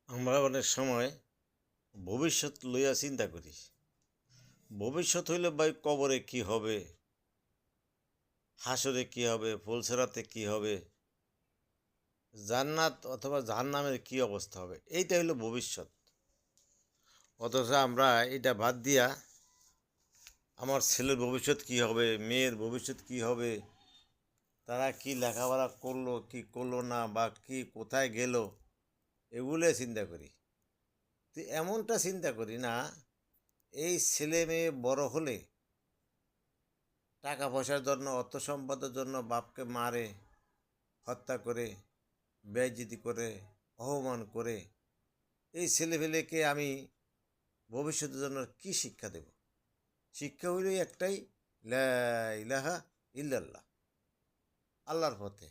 আমরা অনেক সময় ভবিষ্যৎ লইয়া চিন্তা করি। ভবিষ্যৎ হইলে ভাই কবরে কি হবে, হাসরে কি হবে, ফুলসেরাতে কি হবে, জান্নাত অথবা জাহান্নামের কি অবস্থা হবে, এইটা হইলো ভবিষ্যৎ। অথচ আমরা এটা বাদ দিয়া আমার ছেলের ভবিষ্যৎ কি হবে, মেয়ের ভবিষ্যৎ কি হবে, তারা কি লেখাপড়া করলো কি করলো না, বা কি কোথায় গেল, এগুলো চিন্তা করি। তো এমনটা চিন্তা করি না, এই ছেলে মেয়ে বড় হলে টাকা পয়সার জন্য, অর্থ সম্পদের জন্য বাপকে মারে, হত্যা করে, বেইজ্জতি করে, অপমান করে, এই ছেলেপেলেকে আমি ভবিষ্যতের জন্য কি শিক্ষা দেব? শিক্ষা হইল একটাই, লা ইলাহা ইল্লাল্লাহ, আল্লাহর পথে,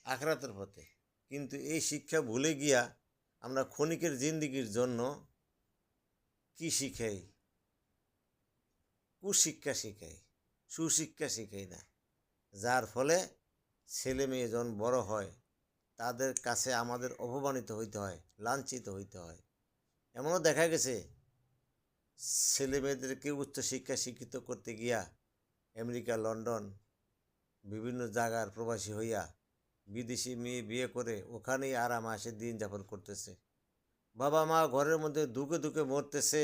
আখরাতের পথে। কিন্তু এই শিক্ষা ভুলে গিয়া আমরা ক্ষণিকের জিন্দিগির জন্য কি শিখাই? কুশিক্ষা শিখাই, সুশিক্ষা শিখাই না। যার ফলে ছেলে মেয়ে যখন বড় হয় তাদের কাছে আমাদের অপমানিত হইতে হয়, লাঞ্ছিত হইতে হয়। এমনও দেখা গেছে ছেলে মেয়েদেরকে উচ্চশিক্ষা শিক্ষিত করতে গিয়া আমেরিকা, লন্ডন, বিভিন্ন জায়গার প্রবাসী হইয়া বিদেশি মেয়ে বিয়ে করে ওখানেই আরাম আসে দিন যাপন করতেছে। বাবা মা ঘরের মধ্যে দুঃখে দুঃখে মরতেছে,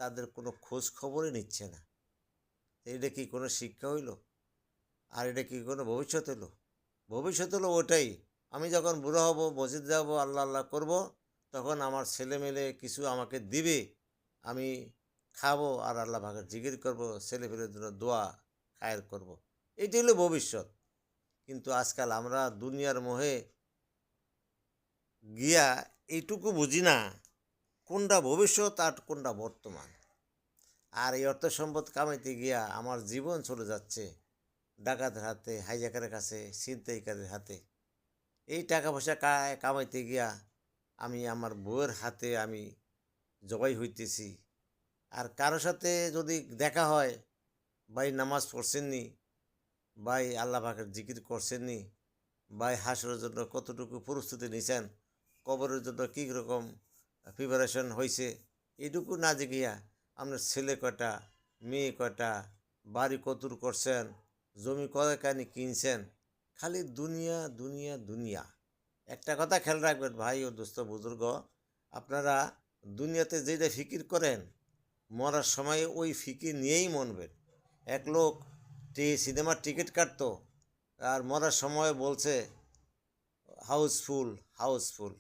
তাদের কোনো খোঁজ খবরই নিচ্ছে না। এটা কি কোনো শিক্ষা হইল? আর এটা কি কোনো ভবিষ্যৎ হলো? ভবিষ্যৎ হলো ওটাই, আমি যখন বুড়ো হব, মসজিদ যাব, আল্লাহ আল্লাহ করব, তখন আমার ছেলে মেলে কিছু আমাকে দিবে, আমি খাবো আর আল্লাহ ভাগের জিকির করব, ছেলে পেলের জন্য দোয়া খায়ের করব। এটি হলো ভবিষ্যৎ। কিন্তু আজকাল আমরা দুনিয়ার মোহে গিয়া এইটুকু বুঝি না কোনটা ভবিষ্যৎ আর কোনটা বর্তমান। আর এই অর্থ সম্পদ কামাইতে গিয়া আমার জীবন চলে যাচ্ছে ডাকাতের হাতে, হাইজ্যাকারের কাছে, ছিনতাইকারীর হাতে। এই টাকা পয়সা কামাইতে গিয়া আমি আমার বউয়ের হাতে আমি জবাই হইতেছি। আর কারো সাথে যদি দেখা হয়, ভাই নামাজ পড়ছেননি, ভাই আল্লাহ পাকের জিকির করছেননি, ভাই হাসরের জন্য কতটুকু প্রস্তুতি নিছেন, কবরের জন্য কী রকম প্রিপারেশন হয়েছে, এইটুকু না জিগিয়া আপনার ছেলে কয়টা, মেয়ে কয়টা, বাড়ি কতটুকু করছেন, জমি কয়খানি কিনছেন, খালি দুনিয়া দুনিয়া দুনিয়া। একটা কথা খেয়াল রাখবেন ভাই ও দোস্ত বুজুর্গ, আপনারা দুনিয়াতে যেটা ফিকির করেন, মরার সময় ওই ফিকির নিয়েই মরবেন। এক লোক সিনেমার টিকিট কাটতো আর মরার সময় বলছে হাউসফুল হাউসফুল।